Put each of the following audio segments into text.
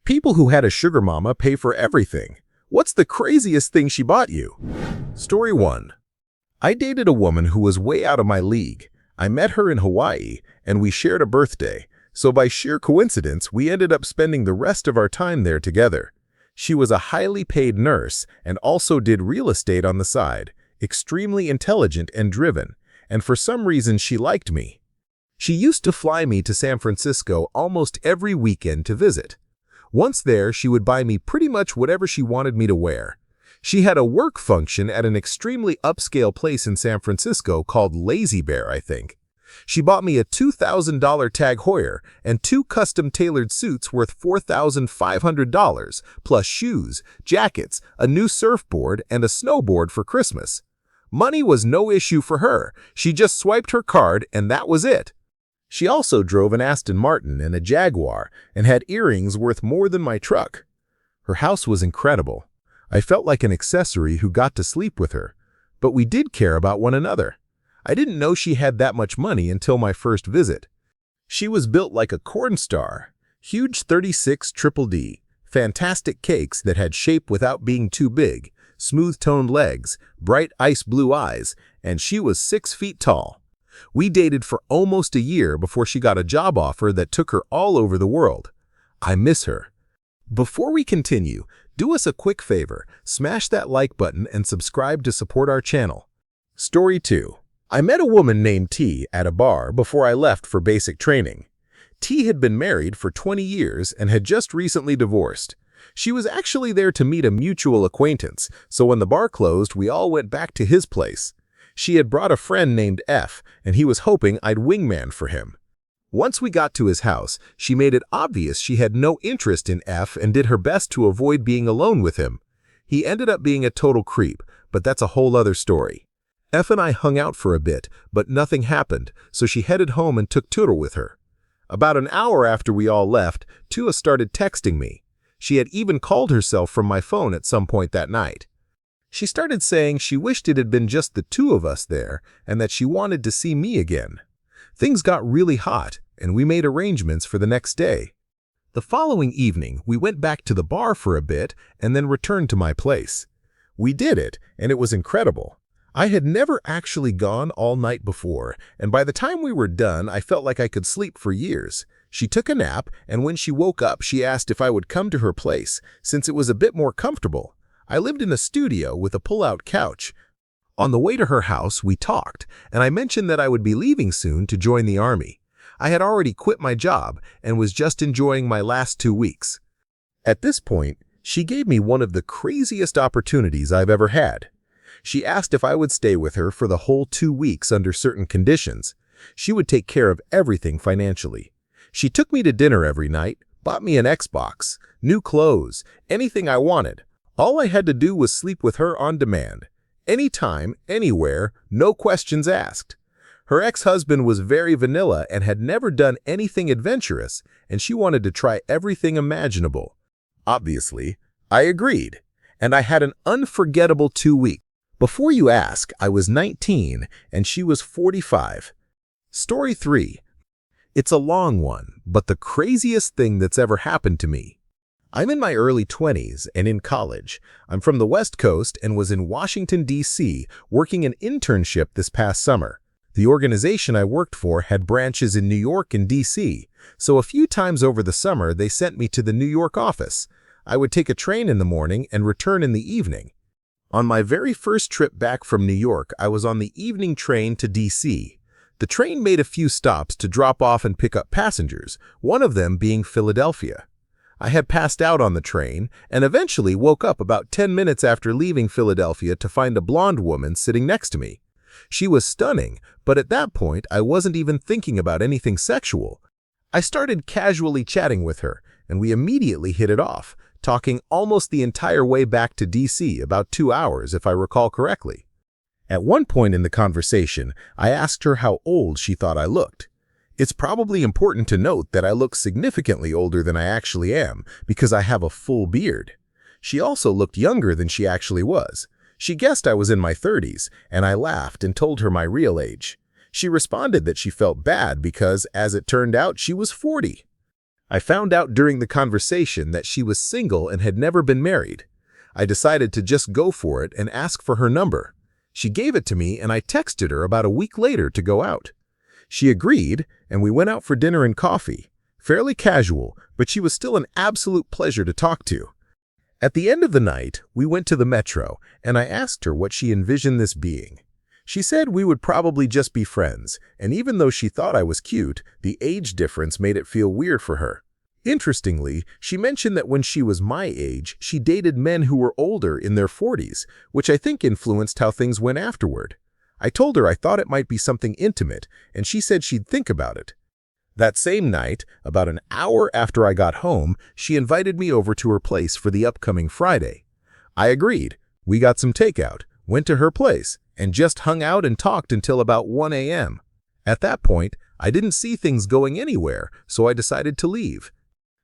People who had a sugar mama pay for everything. What's the craziest thing she bought you? Story 1. I dated a woman who was way out of my league. I met her in Hawaii, and we shared a birthday. So by sheer coincidence, we ended up spending the rest of our time there together. She was a highly paid nurse and also did real estate on the side, extremely intelligent and driven, and for some reason she liked me. She used to fly me to San Francisco almost every weekend to visit. Once there, she would buy me pretty much whatever she wanted me to wear. She had a work function at an extremely upscale place in San Francisco called Lazy Bear, I think. She bought me a $2,000 Tag Heuer and 2 custom-tailored suits worth $4,500, plus shoes, jackets, a new surfboard, and a snowboard for Christmas. Money was no issue for her. She just swiped her card, and that was it. She also drove an Aston Martin and a Jaguar and had earrings worth more than my truck. Her house was incredible. I felt like an accessory who got to sleep with her, but we did care about one another. I didn't know she had that much money until my first visit. She was built like a corn star, huge 36 triple D, fantastic cakes that had shape without being too big, smooth-toned legs, bright ice blue eyes, and she was 6 feet tall. We dated for almost a year before she got a job offer that took her all over the world. I miss her. Before we continue, do us a quick favor, smash that like button and subscribe to support our channel. Story 2. I met a woman named T at a bar before I left for basic training. T had been married for 20 years and had just recently divorced. She was actually there to meet a mutual acquaintance, so when the bar closed, we all went back to his place. She had brought a friend named F, and he was hoping I'd wingman for him. Once we got to his house, she made it obvious she had no interest in F and did her best to avoid being alone with him. He ended up being a total creep, but that's a whole other story. F and I hung out for a bit, but nothing happened, so she headed home and took Tura with her. About an hour after we all left, Tua started texting me. She had even called herself from my phone at some point that night. She started saying she wished it had been just the 2 of us there and that she wanted to see me again. Things got really hot, and we made arrangements for the next day. The following evening, we went back to the bar for a bit and then returned to my place. We did it, and it was incredible. I had never actually gone all night before, and by the time we were done, I felt like I could sleep for years. She took a nap, and when she woke up, she asked if I would come to her place, since it was a bit more comfortable. I lived in a studio with a pull-out couch. On the way to her house, we talked, and I mentioned that I would be leaving soon to join the army. I had already quit my job and was just enjoying my last 2 weeks. At this point, she gave me one of the craziest opportunities I've ever had. She asked if I would stay with her for the whole 2 weeks under certain conditions. She would take care of everything financially. She took me to dinner every night, bought me an Xbox, new clothes, anything I wanted. All I had to do was sleep with her on demand. Anytime, anywhere, no questions asked. Her ex-husband was very vanilla and had never done anything adventurous, and she wanted to try everything imaginable. Obviously, I agreed, and I had an unforgettable 2 weeks. Before you ask, I was 19 and she was 45. Story 3. It's a long one, but the craziest thing that's ever happened to me. I'm in my early 20s and in college. I'm from the West Coast and was in Washington, D.C., working an internship this past summer. The organization I worked for had branches in New York and D.C., so a few times over the summer they sent me to the New York office. I would take a train in the morning and return in the evening. On my very first trip back from New York, I was on the evening train to D.C. The train made a few stops to drop off and pick up passengers, one of them being Philadelphia. I had passed out on the train and eventually woke up about 10 minutes after leaving Philadelphia to find a blonde woman sitting next to me. She was stunning, but at that point, I wasn't even thinking about anything sexual. I started casually chatting with her, and we immediately hit it off, talking almost the entire way back to D.C., about 2 hours if I recall correctly. At one point in the conversation, I asked her how old she thought I looked. It's probably important to note that I look significantly older than I actually am because I have a full beard. She also looked younger than she actually was. She guessed I was in my 30s, and I laughed and told her my real age. She responded that she felt bad because, as it turned out, she was 40. I found out during the conversation that she was single and had never been married. I decided to just go for it and ask for her number. She gave it to me and I texted her about a week later to go out. She agreed and we went out for dinner and coffee. Fairly casual, but she was still an absolute pleasure to talk to. At the end of the night, we went to the metro and I asked her what she envisioned this being. She said we would probably just be friends, and even though she thought I was cute, the age difference made it feel weird for her. Interestingly, she mentioned that when she was my age, she dated men who were older in their 40s, which I think influenced how things went afterward. I told her I thought it might be something intimate, and she said she'd think about it. That same night, about an hour after I got home, she invited me over to her place for the upcoming Friday. I agreed. We got some takeout, went to her place, and just hung out and talked until about 1 a.m. At that point, I didn't see things going anywhere, so I decided to leave.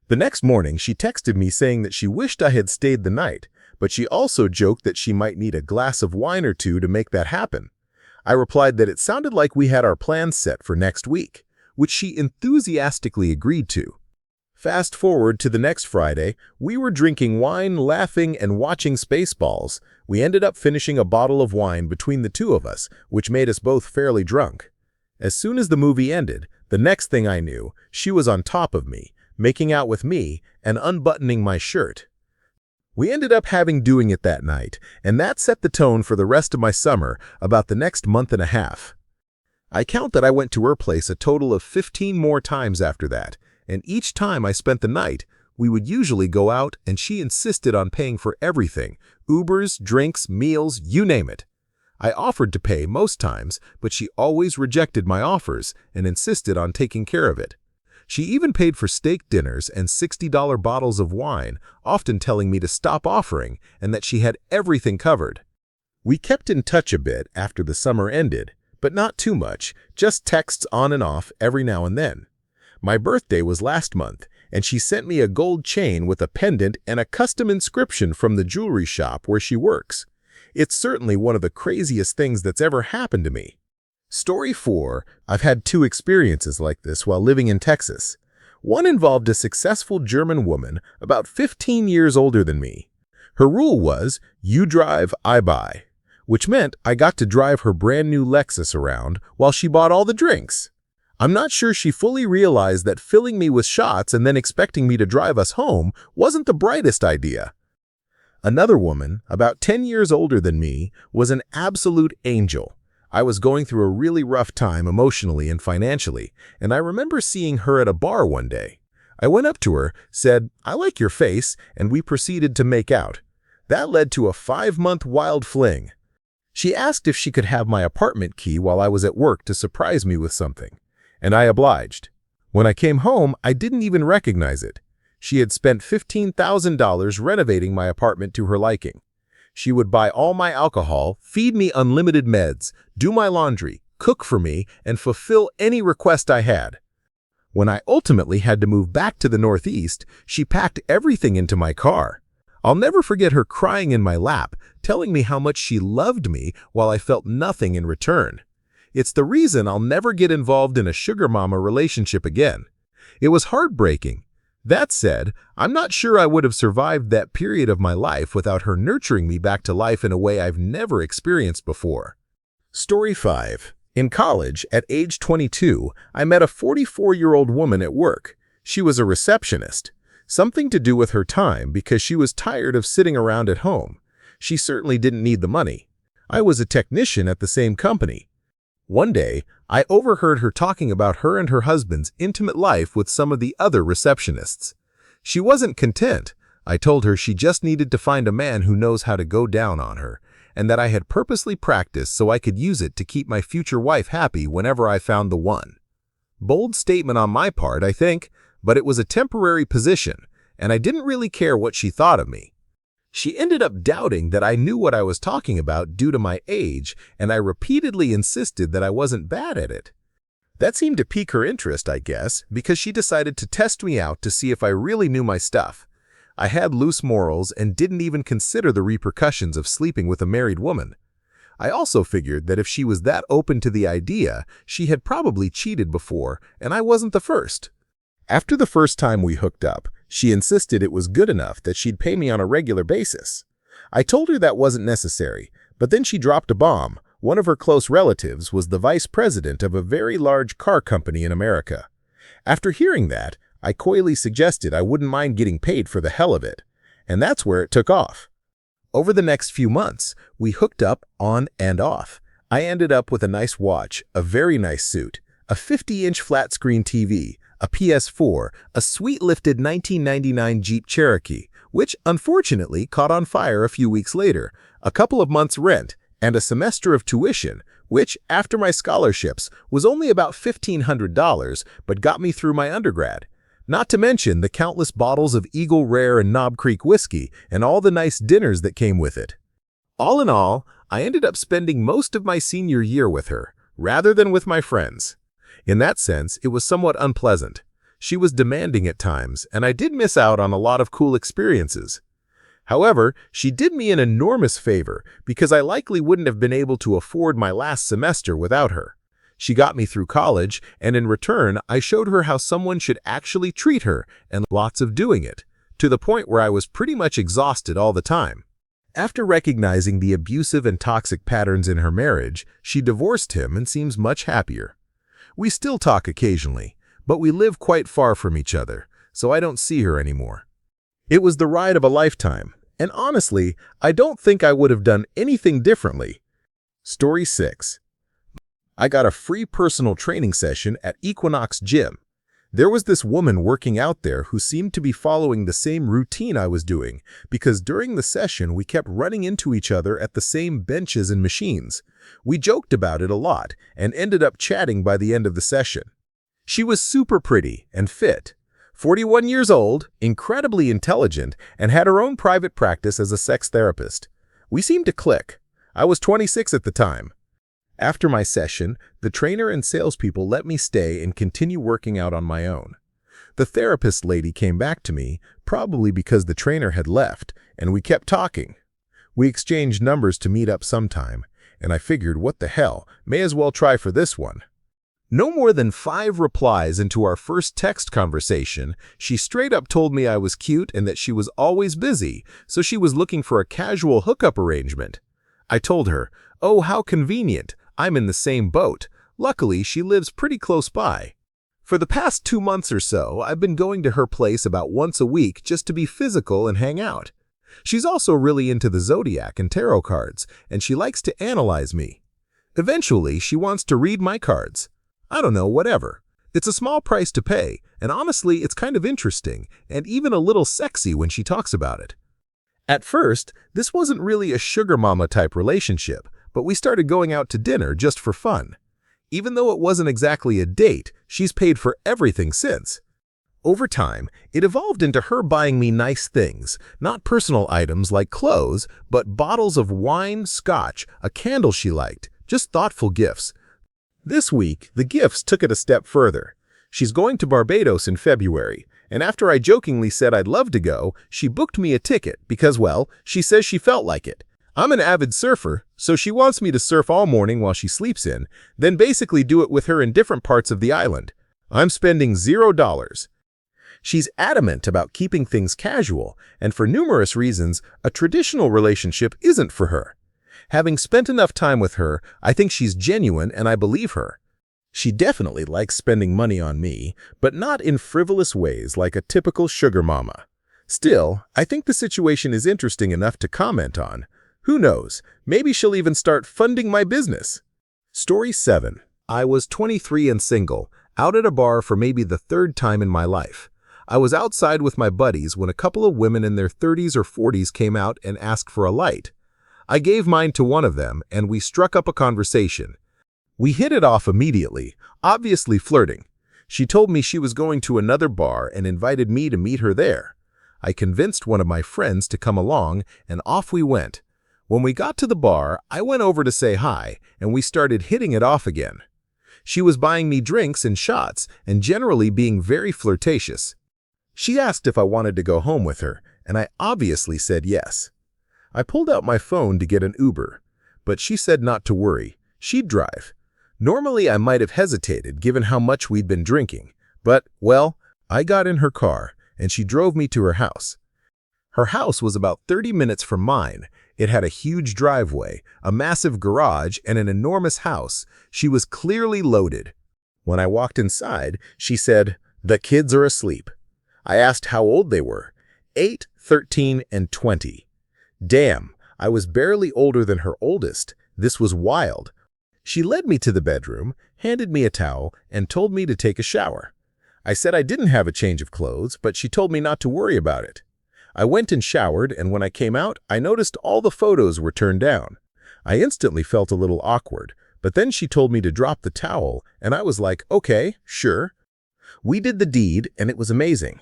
The next morning, she texted me saying that she wished I had stayed the night, but she also joked that she might need a glass of wine or two to make that happen. I replied that it sounded like we had our plans set for next week, which she enthusiastically agreed to. Fast forward to the next Friday, we were drinking wine, laughing, and watching Spaceballs. We ended up finishing a bottle of wine between the two of us, which made us both fairly drunk. As soon as the movie ended, the next thing I knew, she was on top of me, making out with me and unbuttoning my shirt. We ended up doing it that night, and that set the tone for the rest of my summer, about the next month and a half. I count that I went to her place a total of 15 more times after that, and each time I spent the night, we would usually go out and she insisted on paying for everything, Ubers, drinks, meals, you name it. I offered to pay most times, but she always rejected my offers and insisted on taking care of it. She even paid for steak dinners and $60 bottles of wine, often telling me to stop offering and that she had everything covered. We kept in touch a bit after the summer ended, but not too much, just texts on and off every now and then. My birthday was last month, and she sent me a gold chain with a pendant and a custom inscription from the jewelry shop where she works. It's certainly one of the craziest things that's ever happened to me. Story 4. I've had 2 experiences like this while living in Texas. One involved a successful German woman about 15 years older than me. Her rule was, you drive, I buy, which meant I got to drive her brand new Lexus around while she bought all the drinks. I'm not sure she fully realized that filling me with shots and then expecting me to drive us home wasn't the brightest idea. Another woman, about 10 years older than me, was an absolute angel. I was going through a really rough time emotionally and financially, and I remember seeing her at a bar one day. I went up to her, said, "I like your face," and we proceeded to make out. That led to a 5-month wild fling. She asked if she could have my apartment key while I was at work to surprise me with something, and I obliged. When I came home, I didn't even recognize it. She had spent $15,000 renovating my apartment to her liking. She would buy all my alcohol, feed me unlimited meds, do my laundry, cook for me, and fulfill any request I had. When I ultimately had to move back to the Northeast, she packed everything into my car. I'll never forget her crying in my lap, telling me how much she loved me while I felt nothing in return. It's the reason I'll never get involved in a sugar mama relationship again. It was heartbreaking. That said, I'm not sure I would have survived that period of my life without her nurturing me back to life in a way I've never experienced before. Story 5. In college, at age 22, I met a 44-year-old woman at work. She was a receptionist. Something to do with her time because she was tired of sitting around at home. She certainly didn't need the money. I was a technician at the same company. One day, I overheard her talking about her and her husband's intimate life with some of the other receptionists. She wasn't content. I told her she just needed to find a man who knows how to go down on her, and that I had purposely practiced so I could use it to keep my future wife happy whenever I found the one. Bold statement on my part, I think, but it was a temporary position, and I didn't really care what she thought of me. She ended up doubting that I knew what I was talking about due to my age, and I repeatedly insisted that I wasn't bad at it. That seemed to pique her interest, I guess, because she decided to test me out to see if I really knew my stuff. I had loose morals and didn't even consider the repercussions of sleeping with a married woman. I also figured that if she was that open to the idea, she had probably cheated before, and I wasn't the first. After the first time we hooked up, she insisted it was good enough that she'd pay me on a regular basis. I told her that wasn't necessary, but then she dropped a bomb. One of her close relatives was the vice president of a very large car company in America. After hearing that, I coyly suggested I wouldn't mind getting paid for the hell of it. And that's where it took off. Over the next few months, we hooked up on and off. I ended up with a nice watch, a very nice suit, a 50-inch flat-screen TV, a PS4, a sweet lifted 1999 Jeep Cherokee, which unfortunately caught on fire a few weeks later, a couple of months' rent, and a semester of tuition, which, after my scholarships, was only about $1,500 but got me through my undergrad. Not to mention the countless bottles of Eagle Rare and Knob Creek whiskey and all the nice dinners that came with it. All in all, I ended up spending most of my senior year with her, rather than with my friends. In that sense, it was somewhat unpleasant. She was demanding at times, and I did miss out on a lot of cool experiences. However, she did me an enormous favor because I likely wouldn't have been able to afford my last semester without her. She got me through college, and in return, I showed her how someone should actually treat her, and lots of doing it, to the point where I was pretty much exhausted all the time. After recognizing the abusive and toxic patterns in her marriage, she divorced him and seems much happier. We still talk occasionally, but we live quite far from each other, so I don't see her anymore. It was the ride of a lifetime, and honestly, I don't think I would have done anything differently. Story 6. I got a free personal training session at Equinox Gym. There was this woman working out there who seemed to be following the same routine I was doing because during the session we kept running into each other at the same benches and machines. We joked about it a lot and ended up chatting by the end of the session. She was super pretty and fit, 41 years old, incredibly intelligent, and had her own private practice as a sex therapist. We seemed to click. I was 26 at the time. After my session, the trainer and salespeople let me stay and continue working out on my own. The therapist lady came back to me, probably because the trainer had left, and we kept talking. We exchanged numbers to meet up sometime, and I figured, what the hell, may as well try for this one. No more than 5 replies into our first text conversation, she straight up told me I was cute and that she was always busy, so she was looking for a casual hookup arrangement. I told her, "Oh, how convenient. I'm in the same boat." Luckily, she lives pretty close by. For the past 2 months or so, I've been going to her place about once a week just to be physical and hang out. She's also really into the zodiac and tarot cards, and she likes to analyze me. Eventually, she wants to read my cards. I don't know, whatever. It's a small price to pay, and honestly, it's kind of interesting, and even a little sexy when she talks about it. At first, this wasn't really a sugar mama type relationship, but we started going out to dinner just for fun. Even though it wasn't exactly a date, she's paid for everything since. Over time, it evolved into her buying me nice things, not personal items like clothes, but bottles of wine, scotch, a candle she liked, just thoughtful gifts. This week, the gifts took it a step further. She's going to Barbados in February, and after I jokingly said I'd love to go, she booked me a ticket because, well, she says she felt like it. I'm an avid surfer, so she wants me to surf all morning while she sleeps in, then basically do it with her in different parts of the island. I'm spending $0. She's adamant about keeping things casual, and for numerous reasons, a traditional relationship isn't for her. Having spent enough time with her, I think she's genuine and I believe her. She definitely likes spending money on me, but not in frivolous ways like a typical sugar mama. Still, I think the situation is interesting enough to comment on. Who knows, maybe she'll even start funding my business. Story 7. I was 23 and single, out at a bar for maybe the 3rd time in my life. I was outside with my buddies when a couple of women in their 30s or 40s came out and asked for a light. I gave mine to one of them, and we struck up a conversation. We hit it off immediately, obviously flirting. She told me she was going to another bar and invited me to meet her there. I convinced one of my friends to come along, and off we went. When we got to the bar, I went over to say hi, and we started hitting it off again. She was buying me drinks and shots, and generally being very flirtatious. She asked if I wanted to go home with her, and I obviously said yes. I pulled out my phone to get an Uber, but she said not to worry, she'd drive. Normally, I might have hesitated given how much we'd been drinking, but, well, I got in her car, and she drove me to her house. Her house was about 30 minutes from mine. It had a huge driveway, a massive garage, and an enormous house. She was clearly loaded. When I walked inside, she said, "The kids are asleep." I asked how old they were. 8, 13, and 20. Damn, I was barely older than her oldest. This was wild. She led me to the bedroom, handed me a towel, and told me to take a shower. I said I didn't have a change of clothes, but she told me not to worry about it. I went and showered, and when I came out, I noticed all the photos were turned down. I instantly felt a little awkward, but then she told me to drop the towel, and I was like, okay, sure. We did the deed, and it was amazing.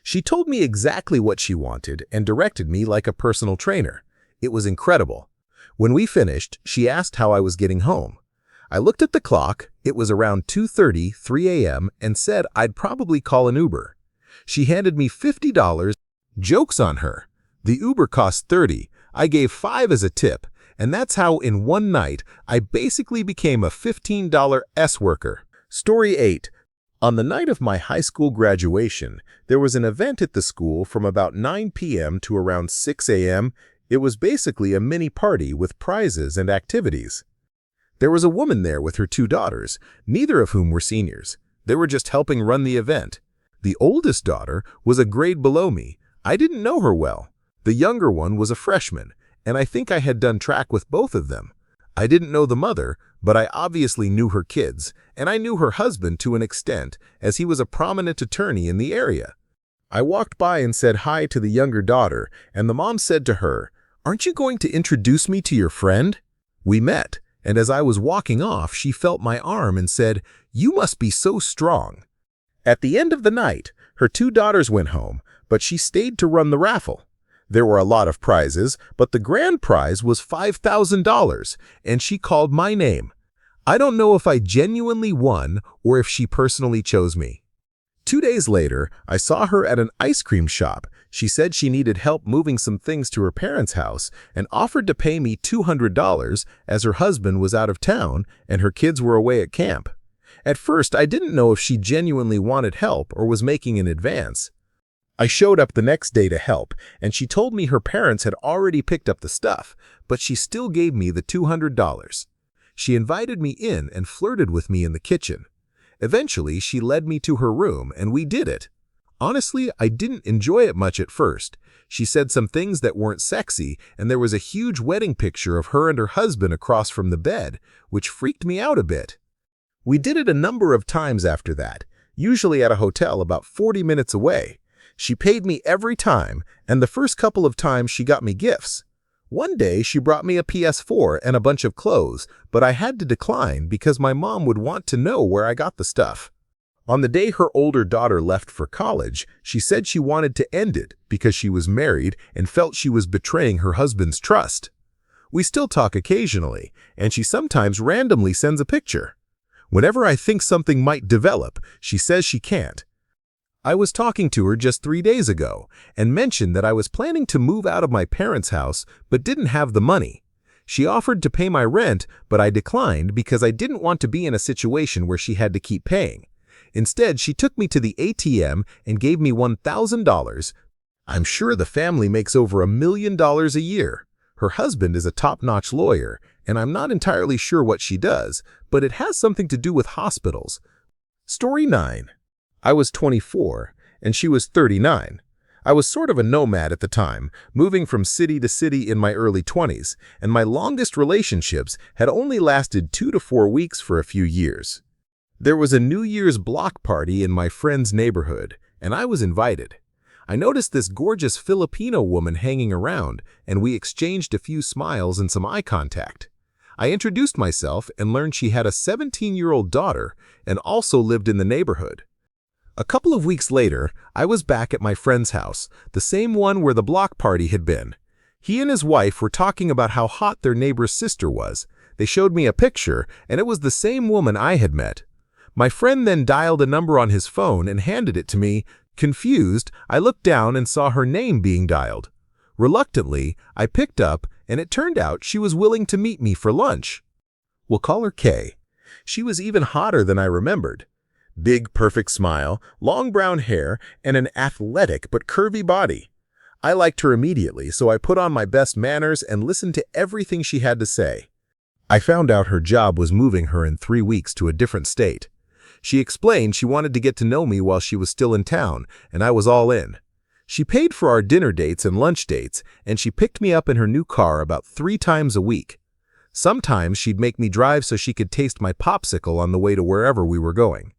She told me exactly what she wanted and directed me like a personal trainer. It was incredible. When we finished, she asked how I was getting home. I looked at the clock, it was around 2:30, 3 a.m., and said I'd probably call an Uber. She handed me $50. Joke's on her. The Uber cost $30. I gave $5 as a tip, and that's how in one night I basically became a $15 S-worker. Story 8. On the night of my high school graduation, there was an event at the school from about 9 p.m. to around 6 a.m. It was basically a mini party with prizes and activities. There was a woman there with her 2 daughters, neither of whom were seniors. They were just helping run the event. The oldest daughter was a grade below me. I didn't know her well. The younger one was a freshman, and I think I had done track with both of them. I didn't know the mother, but I obviously knew her kids, and I knew her husband to an extent, as he was a prominent attorney in the area. I walked by and said hi to the younger daughter, and the mom said to her, "Aren't you going to introduce me to your friend?" We met, and as I was walking off, she felt my arm and said, "You must be so strong." At the end of the night, her 2 daughters went home, but she stayed to run the raffle. There were a lot of prizes, but the grand prize was $5,000, and she called my name. I don't know if I genuinely won or if she personally chose me. 2 days later, I saw her at an ice cream shop. She said she needed help moving some things to her parents' house and offered to pay me $200 as her husband was out of town and her kids were away at camp. At first, I didn't know if she genuinely wanted help or was making an advance. I showed up the next day to help, and she told me her parents had already picked up the stuff, but she still gave me the $200. She invited me in and flirted with me in the kitchen. Eventually, she led me to her room, and we did it. Honestly, I didn't enjoy it much at first. She said some things that weren't sexy, and there was a huge wedding picture of her and her husband across from the bed, which freaked me out a bit. We did it a number of times after that, usually at a hotel about 40 minutes away. She paid me every time, and the first couple of times she got me gifts. One day, she brought me a PS4 and a bunch of clothes, but I had to decline because my mom would want to know where I got the stuff. On the day her older daughter left for college, she said she wanted to end it because she was married and felt she was betraying her husband's trust. We still talk occasionally, and she sometimes randomly sends a picture. Whenever I think something might develop, she says she can't. I was talking to her just 3 days ago and mentioned that I was planning to move out of my parents' house but didn't have the money. She offered to pay my rent, but I declined because I didn't want to be in a situation where she had to keep paying. Instead, she took me to the ATM and gave me $1,000. I'm sure the family makes over $1 million a year. Her husband is a top-notch lawyer, and I'm not entirely sure what she does, but it has something to do with hospitals. Story 9. I was 24, and she was 39. I was sort of a nomad at the time, moving from city to city in my early 20s, and my longest relationships had only lasted 2 to 4 weeks for a few years. There was a New Year's block party in my friend's neighborhood, and I was invited. I noticed this gorgeous Filipino woman hanging around, and we exchanged a few smiles and some eye contact. I introduced myself and learned she had a 17-year-old daughter and also lived in the neighborhood. A couple of weeks later, I was back at my friend's house, the same one where the block party had been. He and his wife were talking about how hot their neighbor's sister was. They showed me a picture, and it was the same woman I had met. My friend then dialed a number on his phone and handed it to me. Confused, I looked down and saw her name being dialed. Reluctantly, I picked up, and it turned out she was willing to meet me for lunch. We'll call her Kay. She was even hotter than I remembered. Big, perfect smile, long brown hair, and an athletic but curvy body. I liked her immediately, so I put on my best manners and listened to everything she had to say. I found out her job was moving her in 3 weeks to a different state. She explained she wanted to get to know me while she was still in town, and I was all in. She paid for our dinner dates and lunch dates, and she picked me up in her new car about 3 times a week. Sometimes she'd make me drive so she could taste my popsicle on the way to wherever we were going.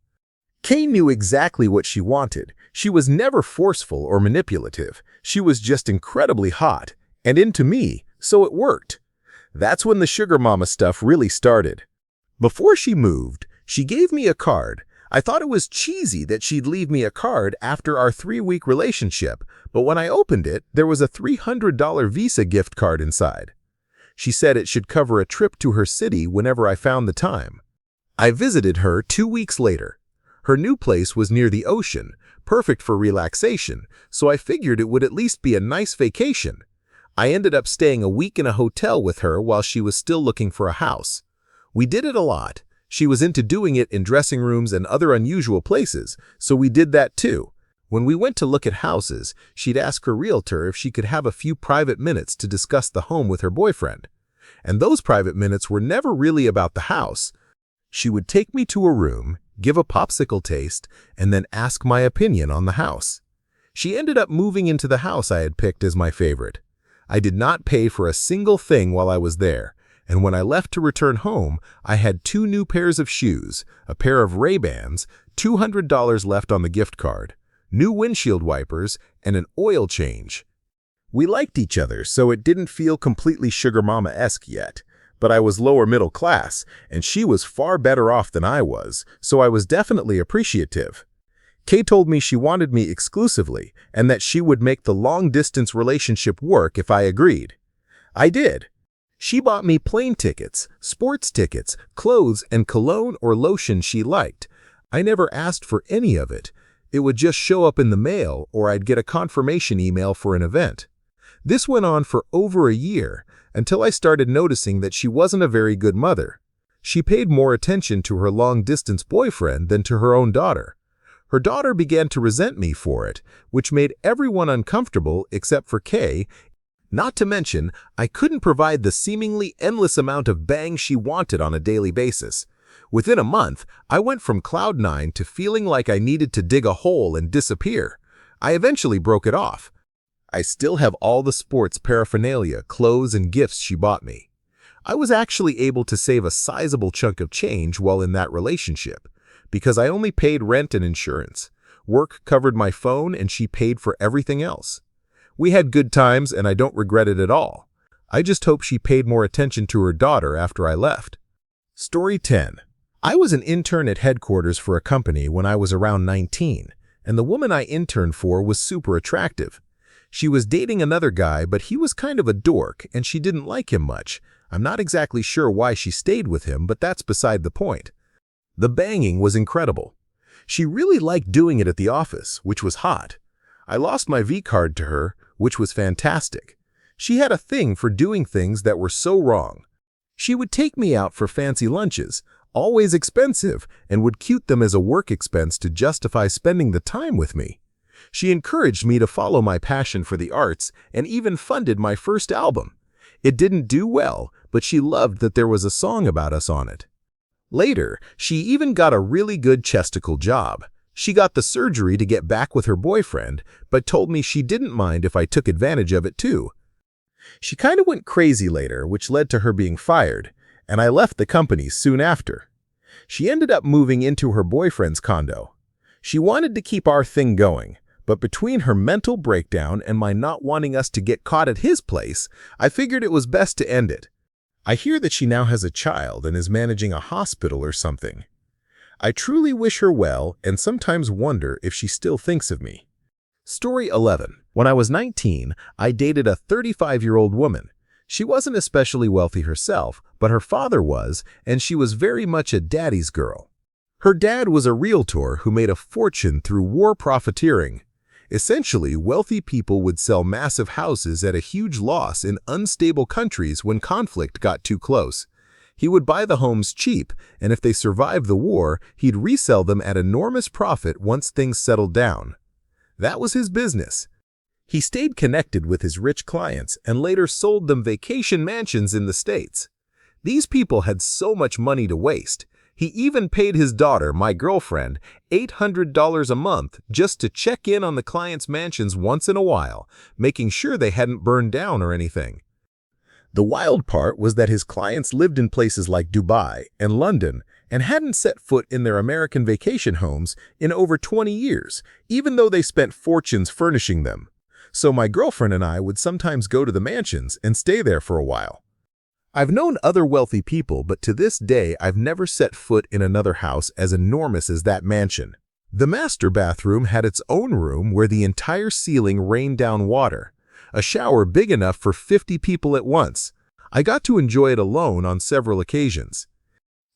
Kay knew exactly what she wanted. She was never forceful or manipulative. She was just incredibly hot and into me, so it worked. That's when the sugar mama stuff really started. Before she moved, she gave me a card. I thought it was cheesy that she'd leave me a card after our 3-week relationship, but when I opened it, there was a $300 Visa gift card inside. She said it should cover a trip to her city whenever I found the time. I visited her 2 weeks later. Her new place was near the ocean, perfect for relaxation, so I figured it would at least be a nice vacation. I ended up staying a week in a hotel with her while she was still looking for a house. We did it a lot. She was into doing it in dressing rooms and other unusual places, so we did that too. When we went to look at houses, she'd ask her realtor if she could have a few private minutes to discuss the home with her boyfriend. And those private minutes were never really about the house. She would take me to a room, give a popsicle taste, and then ask my opinion on the house. She ended up moving into the house I had picked as my favorite. I did not pay for a single thing while I was there, and when I left to return home, I had 2 new pairs of shoes, a pair of Ray-Bans, $200 left on the gift card, new windshield wipers, and an oil change. We liked each other, so it didn't feel completely sugar mama-esque yet. But I was lower middle class, and she was far better off than I was, so I was definitely appreciative. Kay told me she wanted me exclusively, and that she would make the long-distance relationship work if I agreed. I did. She bought me plane tickets, sports tickets, clothes, and cologne or lotion she liked. I never asked for any of it. It would just show up in the mail, or I'd get a confirmation email for an event. This went on for over a year, until I started noticing that she wasn't a very good mother. She paid more attention to her long-distance boyfriend than to her own daughter. Her daughter began to resent me for it, which made everyone uncomfortable except for Kay. Not to mention, I couldn't provide the seemingly endless amount of bang she wanted on a daily basis. Within a month, I went from cloud 9 to feeling like I needed to dig a hole and disappear. I eventually broke it off. I still have all the sports paraphernalia, clothes, and gifts she bought me. I was actually able to save a sizable chunk of change while in that relationship, because I only paid rent and insurance. Work covered my phone, and she paid for everything else. We had good times, and I don't regret it at all. I just hope she paid more attention to her daughter after I left. Story 10. I was an intern at headquarters for a company when I was around 19, and the woman I interned for was super attractive. She was dating another guy, but he was kind of a dork, and she didn't like him much. I'm not exactly sure why she stayed with him, but that's beside the point. The banging was incredible. She really liked doing it at the office, which was hot. I lost my V-card to her, which was fantastic. She had a thing for doing things that were so wrong. She would take me out for fancy lunches, always expensive, and would cute them as a work expense to justify spending the time with me. She encouraged me to follow my passion for the arts and even funded my first album. It didn't do well, but she loved that there was a song about us on it. Later, she even got a really good chesticle job. She got the surgery to get back with her boyfriend, but told me she didn't mind if I took advantage of it too. She kind of went crazy later, which led to her being fired, and I left the company soon after. She ended up moving into her boyfriend's condo. She wanted to keep our thing going, but between her mental breakdown and my not wanting us to get caught at his place, I figured it was best to end it. I hear that she now has a child and is managing a hospital or something. I truly wish her well and sometimes wonder if she still thinks of me. Story 11. When I was 19, I dated a 35-year-old woman. She wasn't especially wealthy herself, but her father was, and she was very much a daddy's girl. Her dad was a realtor who made a fortune through war profiteering. Essentially, wealthy people would sell massive houses at a huge loss in unstable countries when conflict got too close. He would buy the homes cheap, and if they survived the war, he'd resell them at enormous profit once things settled down. That was his business. He stayed connected with his rich clients and later sold them vacation mansions in the States. These people had so much money to waste. He even paid his daughter, my girlfriend, $800 a month just to check in on the clients' mansions once in a while, making sure they hadn't burned down or anything. The wild part was that his clients lived in places like Dubai and London and hadn't set foot in their American vacation homes in over 20 years, even though they spent fortunes furnishing them. So my girlfriend and I would sometimes go to the mansions and stay there for a while. I've known other wealthy people, but to this day I've never set foot in another house as enormous as that mansion. The master bathroom had its own room where the entire ceiling rained down water, a shower big enough for 50 people at once. I got to enjoy it alone on several occasions.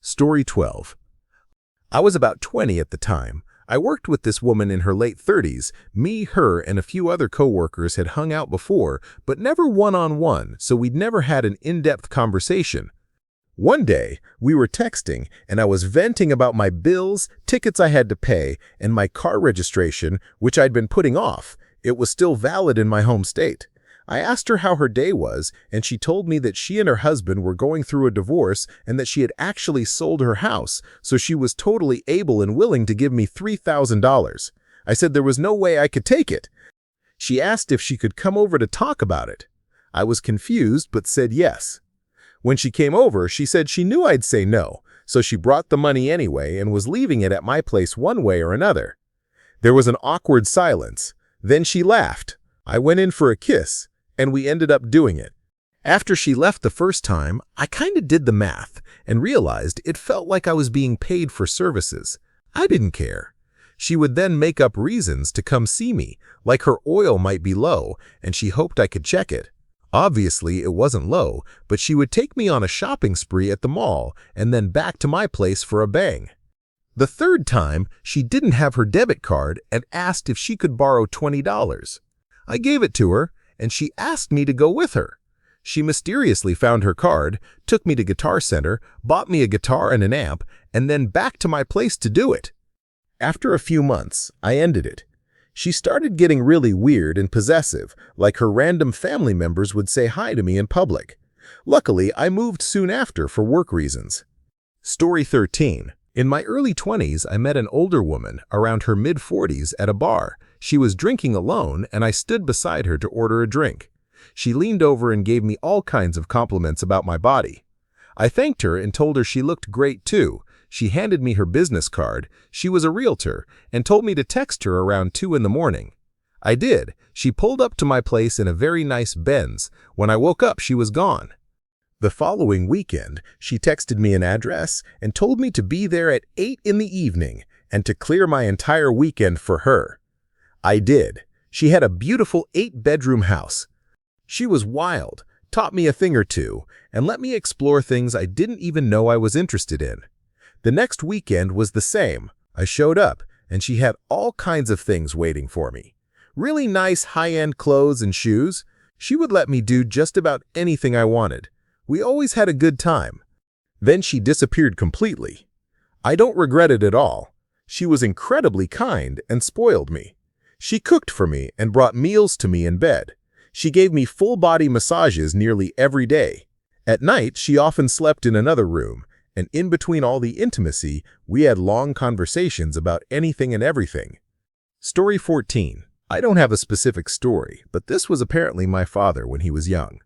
Story 12. I was about 20 at the time. I worked with this woman in her late 30s. Me, her, and a few other coworkers had hung out before, but never one-on-one, so we'd never had an in-depth conversation. One day, we were texting, and I was venting about my bills, tickets I had to pay, and my car registration, which I'd been putting off. It was still valid in my home state. I asked her how her day was, and she told me that she and her husband were going through a divorce and that she had actually sold her house, so she was totally able and willing to give me $3,000. I said there was no way I could take it. She asked if she could come over to talk about it. I was confused but said yes. When she came over, she said she knew I'd say no, so she brought the money anyway and was leaving it at my place one way or another. There was an awkward silence. Then she laughed. I went in for a kiss, and we ended up doing it. After she left the first time, I kinda did the math and realized it felt like I was being paid for services. I didn't care. She would then make up reasons to come see me, like her oil might be low and she hoped I could check it. Obviously, it wasn't low, but she would take me on a shopping spree at the mall and then back to my place for a bang. The third time, she didn't have her debit card and asked if she could borrow $20. I gave it to her, and she asked me to go with her. She mysteriously found her card, took me to Guitar Center, bought me a guitar and an amp, and then back to my place to do it. After a few months, I ended it. She started getting really weird and possessive, like her random family members would say hi to me in public. Luckily, I moved soon after for work reasons. Story 13. In my early 20s, I met an older woman, around her mid-40s, at a bar. She was drinking alone, and I stood beside her to order a drink. She leaned over and gave me all kinds of compliments about my body. I thanked her and told her she looked great too. She handed me her business card. She was a realtor and told me to text her around 2 in the morning. I did. She pulled up to my place in a very nice Benz. When I woke up, she was gone. The following weekend, she texted me an address and told me to be there at 8 in the evening and to clear my entire weekend for her. I did. She had a beautiful 8-bedroom house. She was wild, taught me a thing or two, and let me explore things I didn't even know I was interested in. The next weekend was the same. I showed up, and she had all kinds of things waiting for me. Really nice high-end clothes and shoes. She would let me do just about anything I wanted. We always had a good time. Then she disappeared completely. I don't regret it at all. She was incredibly kind and spoiled me. She cooked for me and brought meals to me in bed. She gave me full-body massages nearly every day. At night, she often slept in another room, and in between all the intimacy, we had long conversations about anything and everything. Story 14. I don't have a specific story, but this was apparently my father when he was young.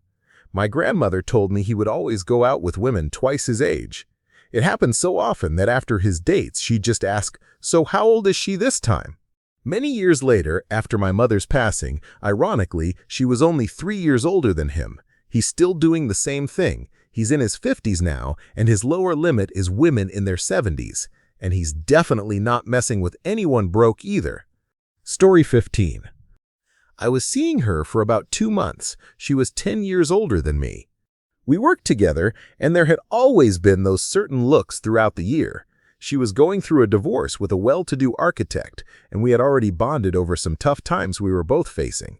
My grandmother told me he would always go out with women twice his age. It happened so often that after his dates, she'd just ask, "So how old is she this time?" Many years later, after my mother's passing, ironically, she was only 3 years older than him. He's still doing the same thing. He's in his 50s now, and his lower limit is women in their 70s. And he's definitely not messing with anyone broke either. Story 15. I was seeing her for about 2 months. She was 10 years older than me. We worked together, and there had always been those certain looks throughout the year. She was going through a divorce with a well-to-do architect, and we had already bonded over some tough times we were both facing.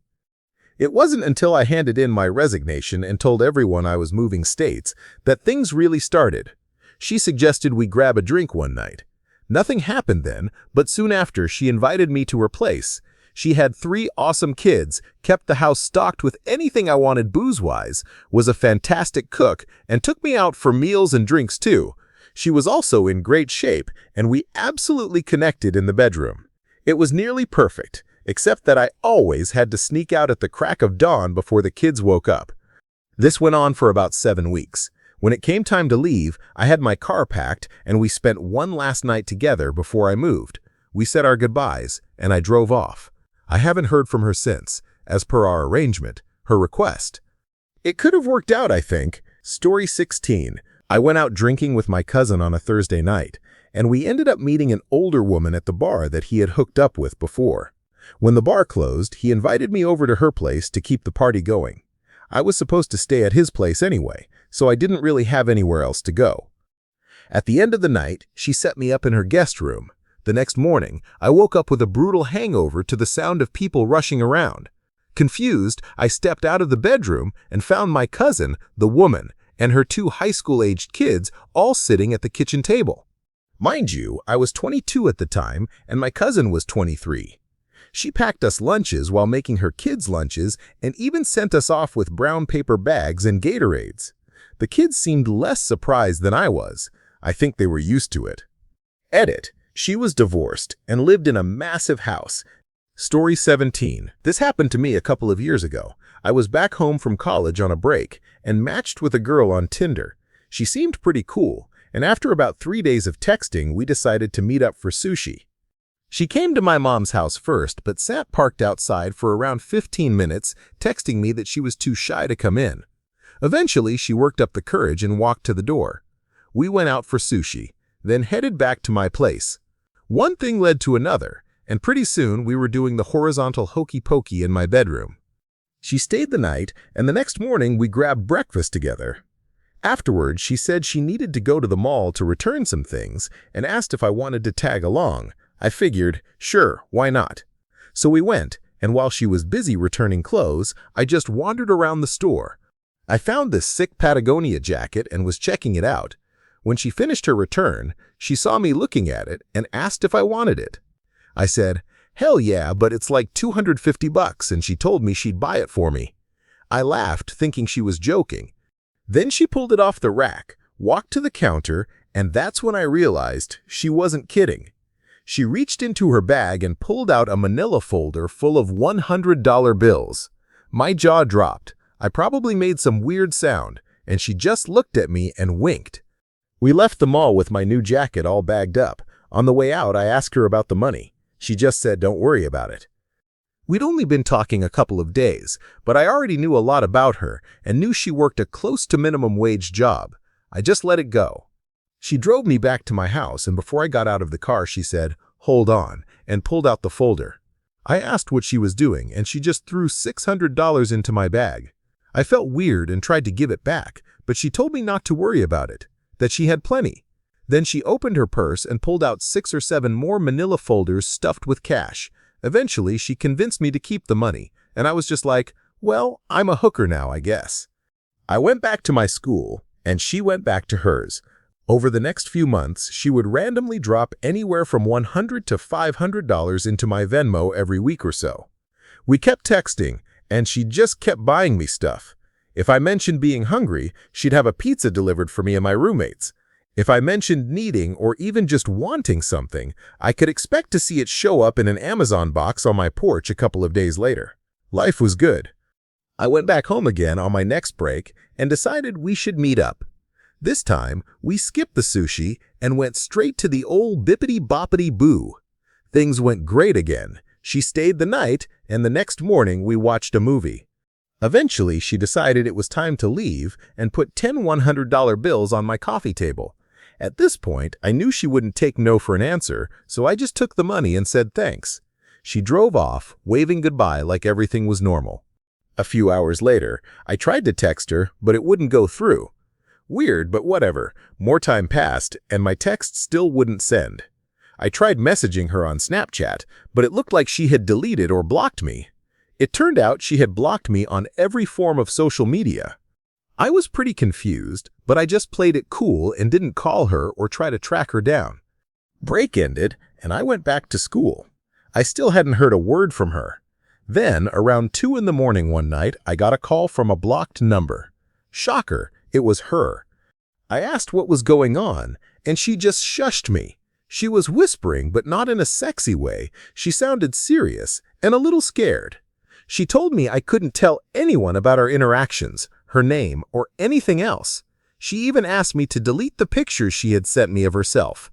It wasn't until I handed in my resignation and told everyone I was moving states that things really started. She suggested we grab a drink one night. Nothing happened then, but soon after she invited me to her place. She had 3 awesome kids, kept the house stocked with anything I wanted booze-wise, was a fantastic cook, and took me out for meals and drinks too. She was also in great shape, and we absolutely connected in the bedroom. It was nearly perfect, except that I always had to sneak out at the crack of dawn before the kids woke up. This went on for about 7 weeks. When it came time to leave, I had my car packed, and we spent one last night together before I moved. We said our goodbyes, and I drove off. I haven't heard from her since, as per our arrangement, her request. It could have worked out, I think. Story 16. I went out drinking with my cousin on a Thursday night, and we ended up meeting an older woman at the bar that he had hooked up with before. When the bar closed, he invited me over to her place to keep the party going. I was supposed to stay at his place anyway, so I didn't really have anywhere else to go. At the end of the night, she set me up in her guest room. The next morning, I woke up with a brutal hangover to the sound of people rushing around. Confused, I stepped out of the bedroom and found my cousin, the woman, and her 2 high school-aged kids all sitting at the kitchen table. Mind you, I was 22 at the time, and my cousin was 23. She packed us lunches while making her kids' lunches and even sent us off with brown paper bags and Gatorades. The kids seemed less surprised than I was. I think they were used to it. Edit. She was divorced and lived in a massive house. Story 17. This happened to me a couple of years ago. I was back home from college on a break and matched with a girl on Tinder. She seemed pretty cool, and after about 3 days of texting, we decided to meet up for sushi. She came to my mom's house first, but sat parked outside for around 15 minutes, texting me that she was too shy to come in. Eventually, she worked up the courage and walked to the door. We went out for sushi, then headed back to my place. One thing led to another, and pretty soon we were doing the horizontal hokey-pokey in my bedroom. She stayed the night, and the next morning we grabbed breakfast together. Afterwards, she said she needed to go to the mall to return some things and asked if I wanted to tag along. I figured, sure, why not? So we went, and while she was busy returning clothes, I just wandered around the store. I found this sick Patagonia jacket and was checking it out. When she finished her return, she saw me looking at it and asked if I wanted it. I said, hell yeah, but it's like $250, and she told me she'd buy it for me. I laughed, thinking she was joking. Then she pulled it off the rack, walked to the counter, and that's when I realized she wasn't kidding. She reached into her bag and pulled out a manila folder full of $100 bills. My jaw dropped. I probably made some weird sound, and she just looked at me and winked. We left the mall with my new jacket all bagged up. On the way out, I asked her about the money. She just said, don't worry about it. We'd only been talking a couple of days, but I already knew a lot about her and knew she worked a close to minimum wage job. I just let it go. She drove me back to my house, and before I got out of the car, she said, hold on, and pulled out the folder. I asked what she was doing, and she just threw $600 into my bag. I felt weird and tried to give it back, but she told me not to worry about it, that she had plenty. Then she opened her purse and pulled out 6 or 7 more manila folders stuffed with cash. Eventually, she convinced me to keep the money, and I was just like, well, I'm a hooker now, I guess. I went back to my school, and she went back to hers. Over the next few months, she would randomly drop anywhere from $100 to $500 into my Venmo every week or so. We kept texting, and she just kept buying me stuff. If I mentioned being hungry, she'd have a pizza delivered for me and my roommates. If I mentioned needing or even just wanting something, I could expect to see it show up in an Amazon box on my porch a couple of days later. Life was good. I went back home again on my next break and decided we should meet up. This time, we skipped the sushi and went straight to the old bippity-boppity-boo. Things went great again. She stayed the night, and the next morning we watched a movie. Eventually, she decided it was time to leave and put 10 $100 bills on my coffee table. At this point, I knew she wouldn't take no for an answer, so I just took the money and said thanks. She drove off, waving goodbye like everything was normal. A few hours later, I tried to text her, but it wouldn't go through. Weird, but whatever. More time passed, and my text still wouldn't send. I tried messaging her on Snapchat, but it looked like she had deleted or blocked me. It turned out she had blocked me on every form of social media. I was pretty confused, but I just played it cool and didn't call her or try to track her down. Break ended, and I went back to school. I still hadn't heard a word from her. Then, around 2 in the morning one night, I got a call from a blocked number. Shocker, it was her. I asked what was going on, and she just shushed me. She was whispering, but not in a sexy way. She sounded serious and a little scared. She told me I couldn't tell anyone about our interactions, her name, or anything else. She even asked me to delete the pictures she had sent me of herself.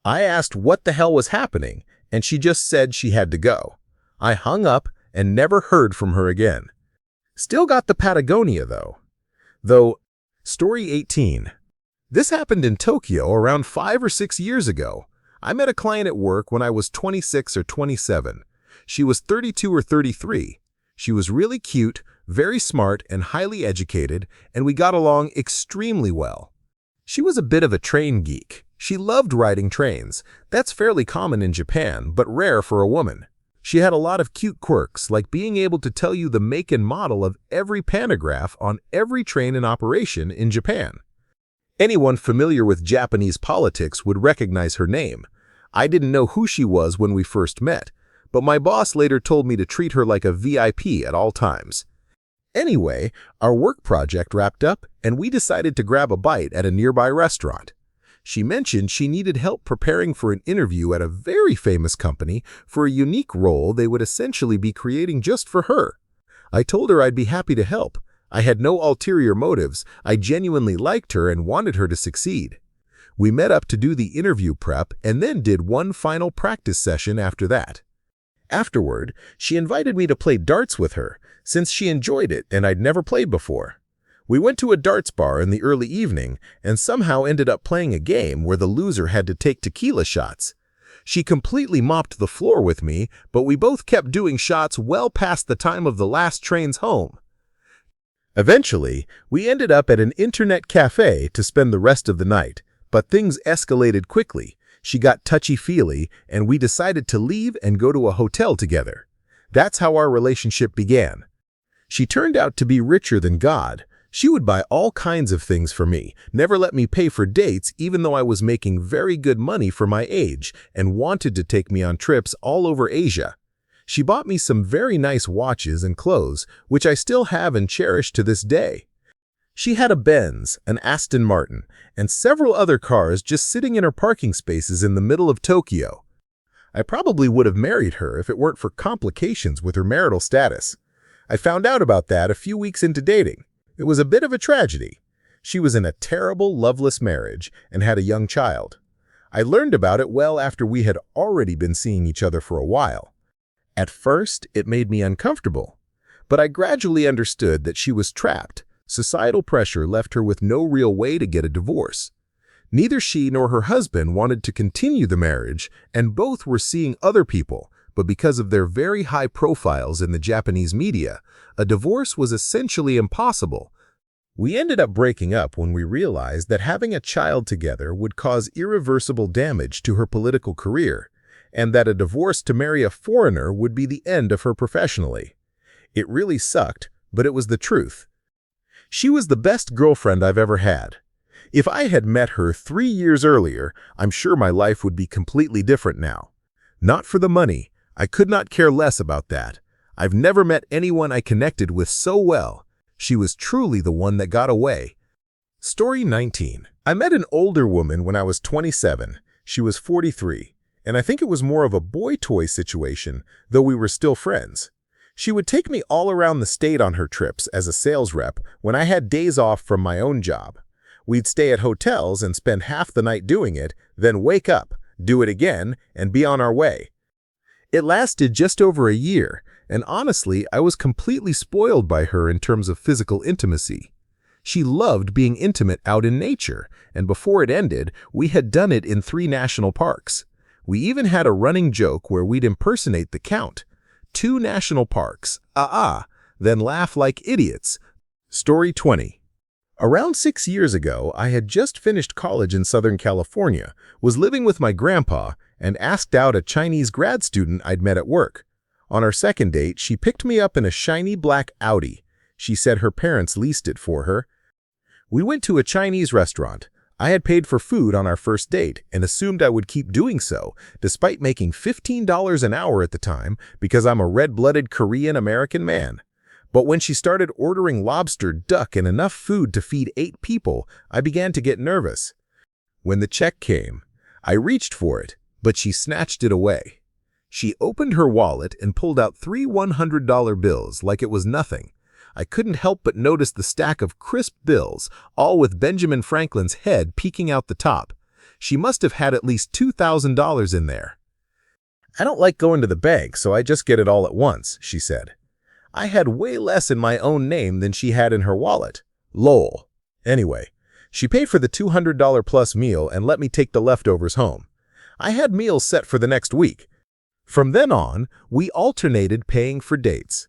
I asked what the hell was happening, and she just said she had to go. I hung up and never heard from her again. Still got the Patagonia, though. Story 18. This happened in Tokyo around 5 or 6 years ago. I met a client at work when I was 26 or 27. She was 32 or 33. She was really cute, very smart, and highly educated, and we got along extremely well. She was a bit of a train geek. She loved riding trains. That's fairly common in Japan, but rare for a woman. She had a lot of cute quirks, like being able to tell you the make and model of every pantograph on every train in operation in Japan. Anyone familiar with Japanese politics would recognize her name. I didn't know who she was when we first met, but my boss later told me to treat her like a VIP at all times. Anyway, our work project wrapped up, and we decided to grab a bite at a nearby restaurant. She mentioned she needed help preparing for an interview at a very famous company for a unique role they would essentially be creating just for her. I told her I'd be happy to help. I had no ulterior motives. I genuinely liked her and wanted her to succeed. We met up to do the interview prep and then did one final practice session after that. Afterward, she invited me to play darts with her, since she enjoyed it and I'd never played before. We went to a darts bar in the early evening and somehow ended up playing a game where the loser had to take tequila shots. She completely mopped the floor with me, but we both kept doing shots well past the time of the last trains home. Eventually, we ended up at an internet cafe to spend the rest of the night, but things escalated quickly. She got touchy-feely, and we decided to leave and go to a hotel together. That's how our relationship began. She turned out to be richer than God. She would buy all kinds of things for me, never let me pay for dates even though I was making very good money for my age, and wanted to take me on trips all over Asia. She bought me some very nice watches and clothes, which I still have and cherish to this day. She had a Benz, an Aston Martin, and several other cars just sitting in her parking spaces in the middle of Tokyo. I probably would have married her if it weren't for complications with her marital status. I found out about that a few weeks into dating. It was a bit of a tragedy. She was in a terrible, loveless marriage and had a young child. I learned about it well after we had already been seeing each other for a while. At first, it made me uncomfortable, but I gradually understood that she was trapped. Societal pressure left her with no real way to get a divorce. Neither she nor her husband wanted to continue the marriage, and both were seeing other people, but because of their very high profiles in the Japanese media, a divorce was essentially impossible. We ended up breaking up when we realized that having a child together would cause irreversible damage to her political career, and that a divorce to marry a foreigner would be the end of her professionally. It really sucked, but it was the truth. She was the best girlfriend I've ever had. If I had met her 3 years earlier, I'm sure my life would be completely different now. Not for the money. I could not care less about that. I've never met anyone I connected with so well. She was truly the one that got away. Story 19. I met an older woman when I was 27. She was 43, and I think it was more of a boy toy situation, though we were still friends. She would take me all around the state on her trips as a sales rep when I had days off from my own job. We'd stay at hotels and spend half the night doing it, then wake up, do it again, and be on our way. It lasted just over a year, and honestly, I was completely spoiled by her in terms of physical intimacy. She loved being intimate out in nature, and before it ended, we had done it in 3 national parks. We even had a running joke where we'd impersonate the count. 2 national parks, then laugh like idiots. Story 20. Around 6 years ago, I had just finished college in Southern California, was living with my grandpa, and asked out a Chinese grad student I'd met at work. On our second date, she picked me up in a shiny black Audi. She said her parents leased it for her. We went to a Chinese restaurant. I had paid for food on our first date and assumed I would keep doing so, despite making $15 an hour at the time because I'm a red-blooded Korean-American man. But when she started ordering lobster, duck, and enough food to feed 8 people, I began to get nervous. When the check came, I reached for it, but she snatched it away. She opened her wallet and pulled out 3 $100 bills like it was nothing. I couldn't help but notice the stack of crisp bills, all with Benjamin Franklin's head peeking out the top. She must have had at least $2,000 in there. "I don't like going to the bank, so I just get it all at once," she said. I had way less in my own name than she had in her wallet. Lol. Anyway, she paid for the $200 plus meal and let me take the leftovers home. I had meals set for the next week. From then on, we alternated paying for dates.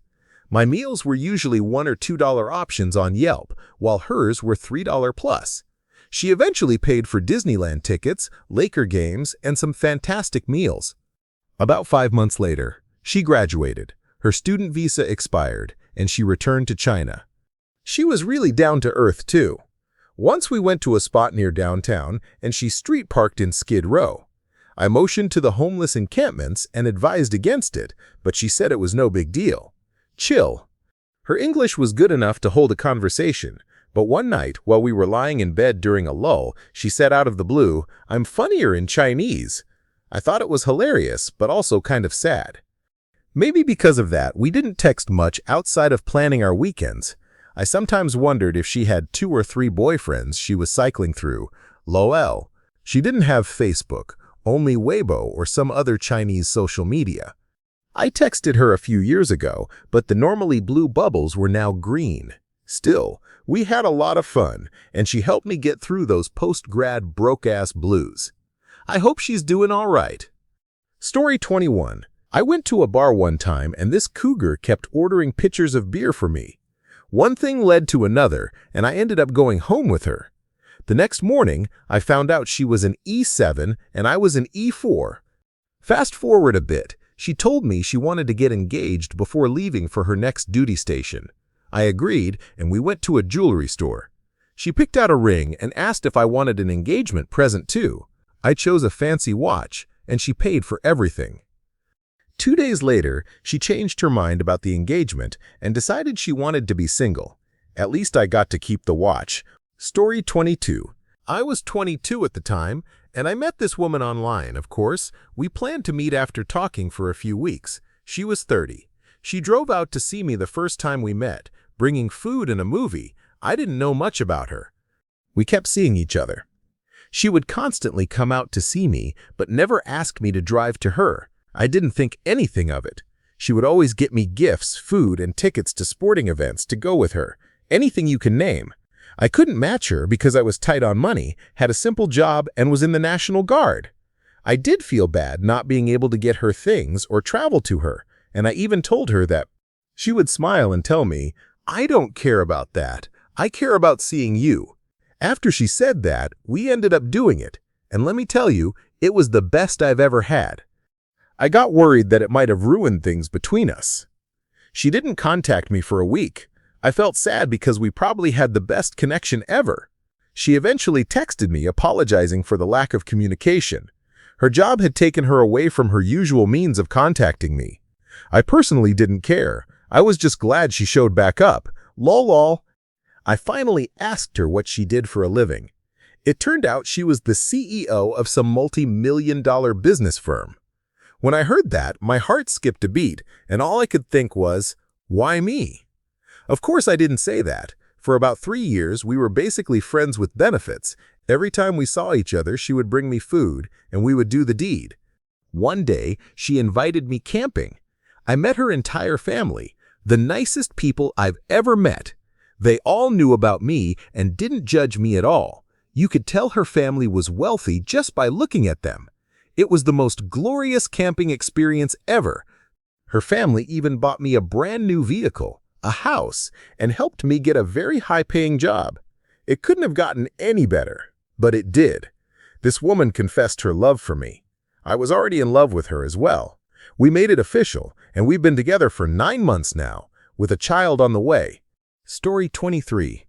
My meals were usually $1 or $2 options on Yelp, while hers were $3 plus. She eventually paid for Disneyland tickets, Laker games, and some fantastic meals. About 5 months later, she graduated. Her student visa expired, and she returned to China. She was really down to earth, too. Once we went to a spot near downtown, and she street parked in Skid Row. I motioned to the homeless encampments and advised against it, but she said it was no big deal. Chill. Her English was good enough to hold a conversation, but one night, while we were lying in bed during a lull, she said out of the blue, "I'm funnier in Chinese." I thought it was hilarious, but also kind of sad. Maybe because of that, we didn't text much outside of planning our weekends. I sometimes wondered if she had 2 or 3 boyfriends she was cycling through. Lol. She didn't have Facebook, only Weibo or some other Chinese social media. I texted her a few years ago, but the normally blue bubbles were now green. Still, we had a lot of fun, and she helped me get through those post-grad broke-ass blues. I hope she's doing all right. Story 21. I went to a bar one time, and this cougar kept ordering pitchers of beer for me. One thing led to another, and I ended up going home with her. The next morning, I found out she was an E7 and I was an E4. Fast forward a bit. She told me she wanted to get engaged before leaving for her next duty station. I agreed, and we went to a jewelry store. She picked out a ring and asked if I wanted an engagement present too. I chose a fancy watch, and she paid for everything. 2 days later, she changed her mind about the engagement and decided she wanted to be single. At least I got to keep the watch. Story 22. I was 22 at the time, and I met this woman online, of course. We planned to meet after talking for a few weeks. She was 30. She drove out to see me the first time we met, bringing food and a movie. I didn't know much about her. We kept seeing each other. She would constantly come out to see me, but never ask me to drive to her. I didn't think anything of it. She would always get me gifts, food, and tickets to sporting events to go with her. Anything you can name. I couldn't match her because I was tight on money, had a simple job, and was in the National Guard. I did feel bad not being able to get her things or travel to her, and I even told her that. She would smile and tell me, "I don't care about that. I care about seeing you." After she said that, we ended up doing it, and let me tell you, it was the best I've ever had. I got worried that it might have ruined things between us. She didn't contact me for a week. I felt sad because we probably had the best connection ever. She eventually texted me apologizing for the lack of communication. Her job had taken her away from her usual means of contacting me. I personally didn't care. I was just glad she showed back up. Lol. I finally asked her what she did for a living. It turned out she was the CEO of some multi-million-dollar business firm. When I heard that, my heart skipped a beat, and all I could think was, why me? Of course, I didn't say that. For about 3 years, we were basically friends with benefits. Every time we saw each other, she would bring me food, and we would do the deed. One day, she invited me camping. I met her entire family, the nicest people I've ever met. They all knew about me and didn't judge me at all. You could tell her family was wealthy just by looking at them. It was the most glorious camping experience ever. Her family even bought me a brand new vehicle, a house, and helped me get a very high-paying job. It couldn't have gotten any better, but it did. This woman confessed her love for me. I was already in love with her as well. We made it official, and we've been together for 9 months now, with a child on the way. Story 23.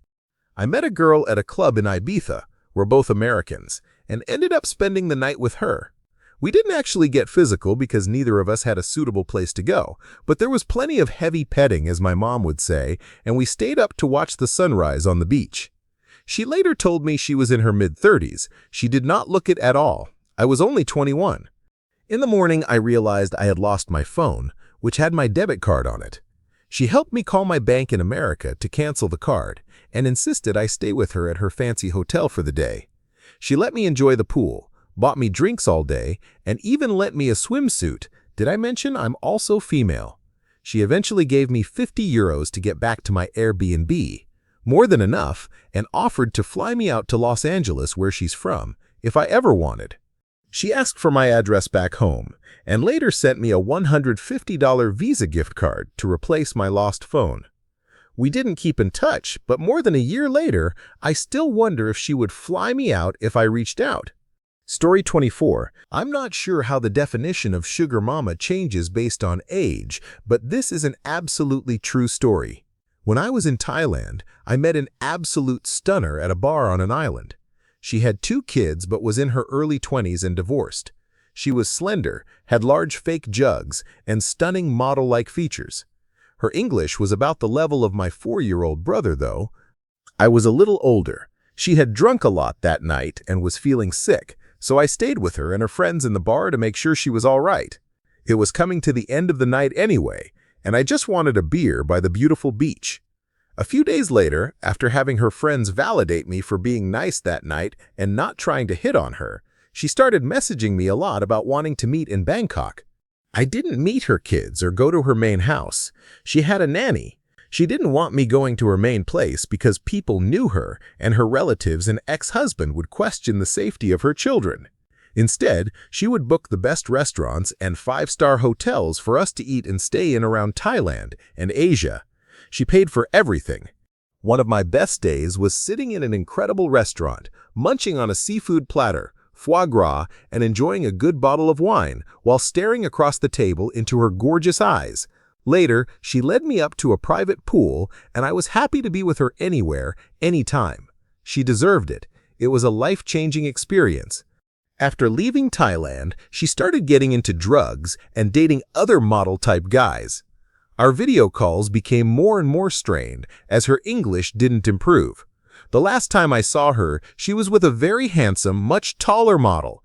I met a girl at a club in Ibiza, we're both Americans, and ended up spending the night with her. We didn't actually get physical because neither of us had a suitable place to go, but there was plenty of heavy petting, as my mom would say, and we stayed up to watch the sunrise on the beach. She later told me she was in her mid-30s. She did not look it at all. I was only 21. In the morning, I realized I had lost my phone, which had my debit card on it. She helped me call my bank in America to cancel the card and insisted I stay with her at her fancy hotel for the day. She let me enjoy the pool, bought me drinks all day, and even lent me a swimsuit. Did I mention I'm also female? She eventually gave me 50 euros to get back to my Airbnb, more than enough, and offered to fly me out to Los Angeles, where she's from, if I ever wanted. She asked for my address back home, and later sent me a $150 Visa gift card to replace my lost phone. We didn't keep in touch, but more than a year later, I still wonder if she would fly me out if I reached out. Story 24. I'm not sure how the definition of sugar mama changes based on age, but this is an absolutely true story. When I was in Thailand, I met an absolute stunner at a bar on an island. She had 2 kids but was in her early 20s and divorced. She was slender, had large fake jugs, and stunning model-like features. Her English was about the level of my 4-year-old brother, though. I was a little older. She had drunk a lot that night and was feeling sick, so I stayed with her and her friends in the bar to make sure she was all right. It was coming to the end of the night anyway, and I just wanted a beer by the beautiful beach. A few days later, after having her friends validate me for being nice that night and not trying to hit on her, she started messaging me a lot about wanting to meet in Bangkok. I didn't meet her kids or go to her main house. She had a nanny. She didn't want me going to her main place because people knew her and her relatives and ex-husband would question the safety of her children. Instead, she would book the best restaurants and 5-star hotels for us to eat and stay in around Thailand and Asia. She paid for everything. One of my best days was sitting in an incredible restaurant, munching on a seafood platter, foie gras, and enjoying a good bottle of wine while staring across the table into her gorgeous eyes. Later, she led me up to a private pool, and I was happy to be with her anywhere, anytime. She deserved it. It was a life-changing experience. After leaving Thailand, she started getting into drugs and dating other model-type guys. Our video calls became more and more strained as her English didn't improve. The last time I saw her, she was with a very handsome, much taller model.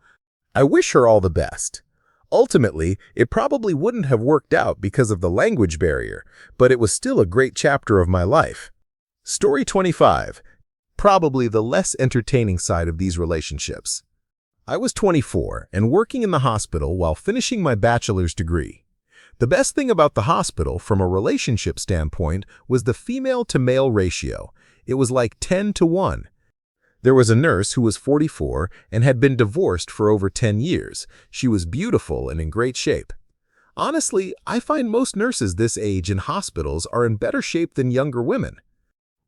I wish her all the best. Ultimately, it probably wouldn't have worked out because of the language barrier, but it was still a great chapter of my life. Story 25. Probably the less entertaining side of these relationships. I was 24 and working in the hospital while finishing my bachelor's degree. The best thing about the hospital from a relationship standpoint was the female-to-male ratio. It was like 10 to 1. There was a nurse who was 44 and had been divorced for over 10 years. She was beautiful and in great shape. Honestly, I find most nurses this age in hospitals are in better shape than younger women.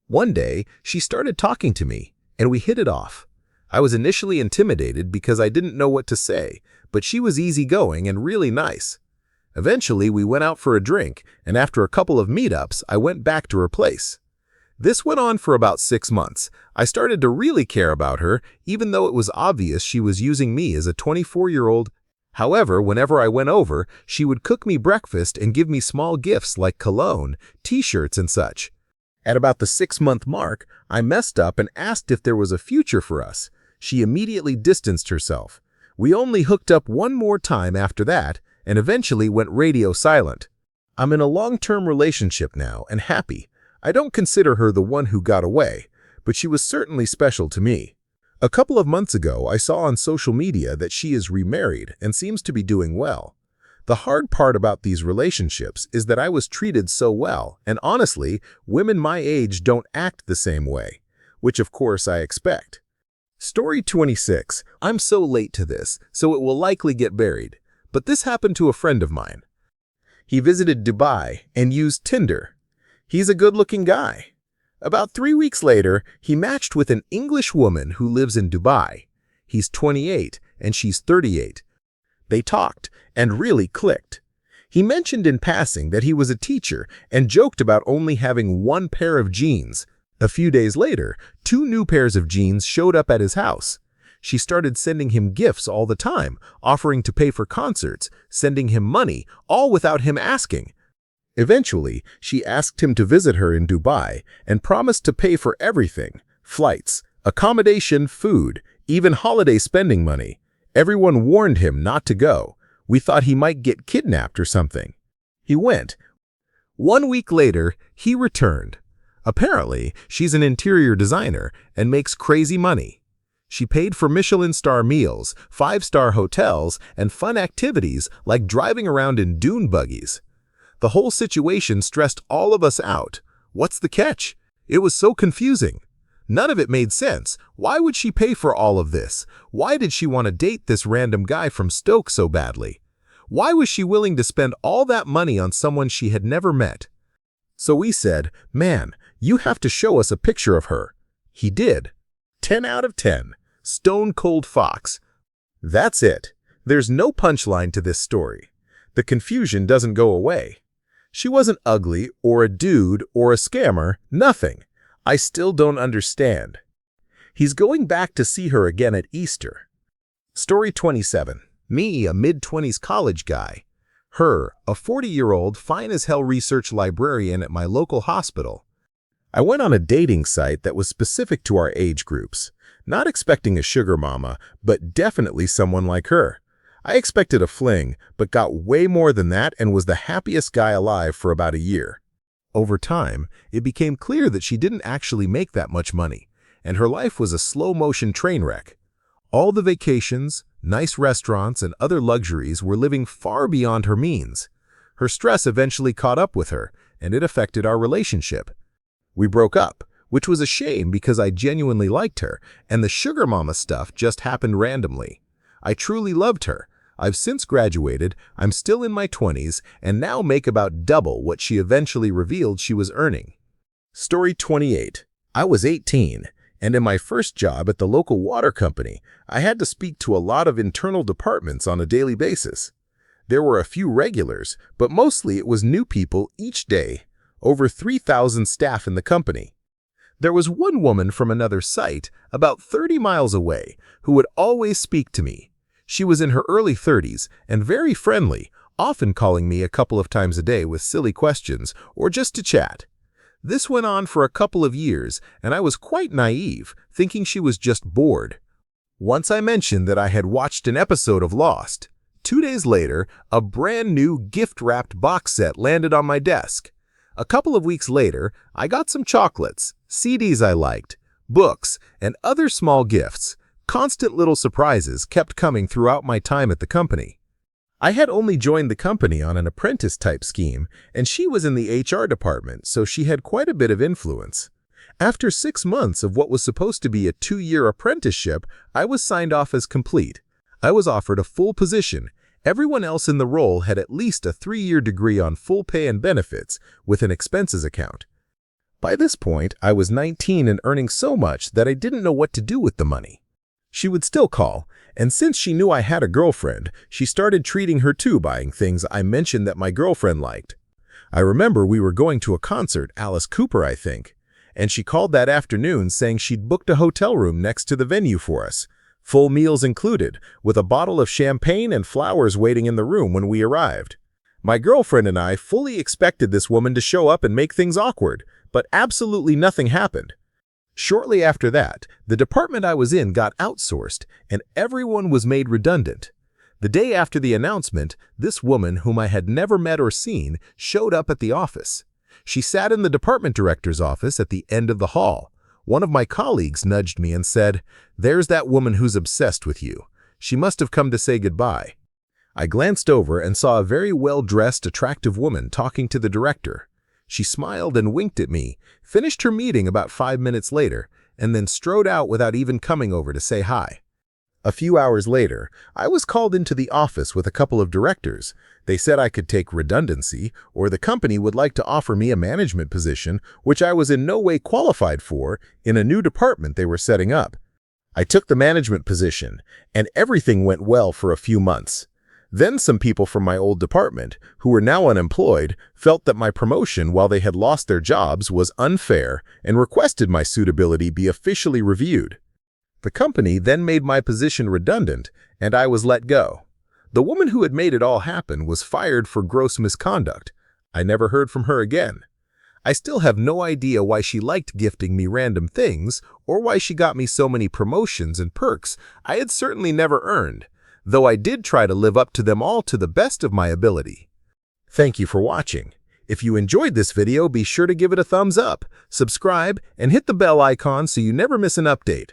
One day, she started talking to me, and we hit it off. I was initially intimidated because I didn't know what to say, but she was easygoing and really nice. Eventually, we went out for a drink, and after a couple of meetups, I went back to her place. This went on for about 6 months. I started to really care about her, even though it was obvious she was using me as a 24-year-old. However, whenever I went over, she would cook me breakfast and give me small gifts like cologne, t-shirts, and such. At about the 6-month mark, I messed up and asked if there was a future for us. She immediately distanced herself. We only hooked up one more time after that, and eventually went radio silent. I'm in a long-term relationship now and happy. I don't consider her the one who got away, but she was certainly special to me. A couple of months ago, I saw on social media that she is remarried and seems to be doing well. The hard part about these relationships is that I was treated so well, and honestly, women my age don't act the same way, which of course I expect. Story 26. I'm so late to this, so it will likely get buried. But this happened to a friend of mine. He visited Dubai and used Tinder. He's a good-looking guy. About 3 weeks later, he matched with an English woman who lives in Dubai. He's 28 and she's 38. They talked and really clicked. He mentioned in passing that he was a teacher and joked about only having one pair of jeans. A few days later, 2 new pairs of jeans showed up at his house. She started sending him gifts all the time, offering to pay for concerts, sending him money, all without him asking. Eventually, she asked him to visit her in Dubai and promised to pay for everything: flights, accommodation, food, even holiday spending money. Everyone warned him not to go. We thought he might get kidnapped or something. He went. 1 week later, he returned. Apparently, she's an interior designer and makes crazy money. She paid for Michelin-star meals, 5-star hotels, and fun activities like driving around in dune buggies. The whole situation stressed all of us out. What's the catch? It was so confusing. None of it made sense. Why would she pay for all of this? Why did she want to date this random guy from Stoke so badly? Why was she willing to spend all that money on someone she had never met? So we said, "Man, you have to show us a picture of her." He did. 10 out of 10. Stone cold fox. That's it. There's no punchline to this story. The confusion doesn't go away. She wasn't ugly or a dude or a scammer, nothing. I still don't understand. He's going back to see her again at Easter. Story 27. Me, a mid-20s college guy. Her, a 40-year-old fine-as-hell research librarian at my local hospital. I went on a dating site that was specific to our age groups, not expecting a sugar mama, but definitely someone like her. I expected a fling, but got way more than that and was the happiest guy alive for about a year. Over time, it became clear that she didn't actually make that much money, and her life was a slow-motion train wreck. All the vacations, nice restaurants, and other luxuries were living far beyond her means. Her stress eventually caught up with her, and it affected our relationship. We broke up, which was a shame because I genuinely liked her, and the sugar mama stuff just happened randomly. I truly loved her. I've since graduated, I'm still in my 20s, and now make about double what she eventually revealed she was earning. Story 28. I was 18, and in my first job at the local water company, I had to speak to a lot of internal departments on a daily basis. There were a few regulars, but mostly it was new people each day. Over 3,000 staff in the company. There was one woman from another site, about 30 miles away, who would always speak to me. She was in her early 30s and very friendly, often calling me a couple of times a day with silly questions or just to chat. This went on for a couple of years, and I was quite naive, thinking she was just bored. Once I mentioned that I had watched an episode of Lost. 2 days later, a brand new gift-wrapped box set landed on my desk. A couple of weeks later, I got some chocolates, CDs I liked, books, and other small gifts. Constant little surprises kept coming throughout my time at the company. I had only joined the company on an apprentice-type scheme, and she was in the HR department, so she had quite a bit of influence. After 6 months of what was supposed to be a 2-year apprenticeship, I was signed off as complete. I was offered a full position. Everyone else in the role had at least a 3-year degree on full pay and benefits with an expenses account. By this point, I was 19 and earning so much that I didn't know what to do with the money. She would still call, and since she knew I had a girlfriend, she started treating her too, buying things I mentioned that my girlfriend liked. I remember we were going to a concert, Alice Cooper, I think, and she called that afternoon saying she'd booked a hotel room next to the venue for us. Full meals included, with a bottle of champagne and flowers waiting in the room when we arrived. My girlfriend and I fully expected this woman to show up and make things awkward, but absolutely nothing happened. Shortly after that, the department I was in got outsourced, and everyone was made redundant. The day after the announcement, this woman, whom I had never met or seen, showed up at the office. She sat in the department director's office at the end of the hall. One of my colleagues nudged me and said, "There's that woman who's obsessed with you. She must have come to say goodbye." I glanced over and saw a very well-dressed, attractive woman talking to the director. She smiled and winked at me, finished her meeting about 5 minutes later, and then strode out without even coming over to say hi. A few hours later, I was called into the office with a couple of directors. They said I could take redundancy, or the company would like to offer me a management position, which I was in no way qualified for, in a new department they were setting up. I took the management position, and everything went well for a few months. Then some people from my old department, who were now unemployed, felt that my promotion while they had lost their jobs was unfair and requested my suitability be officially reviewed. The company then made my position redundant, and I was let go. The woman who had made it all happen was fired for gross misconduct. I never heard from her again. I still have no idea why she liked gifting me random things or why she got me so many promotions and perks I had certainly never earned, though I did try to live up to them all to the best of my ability. Thank you for watching. If you enjoyed this video, be sure to give it a thumbs up, subscribe, and hit the bell icon so you never miss an update.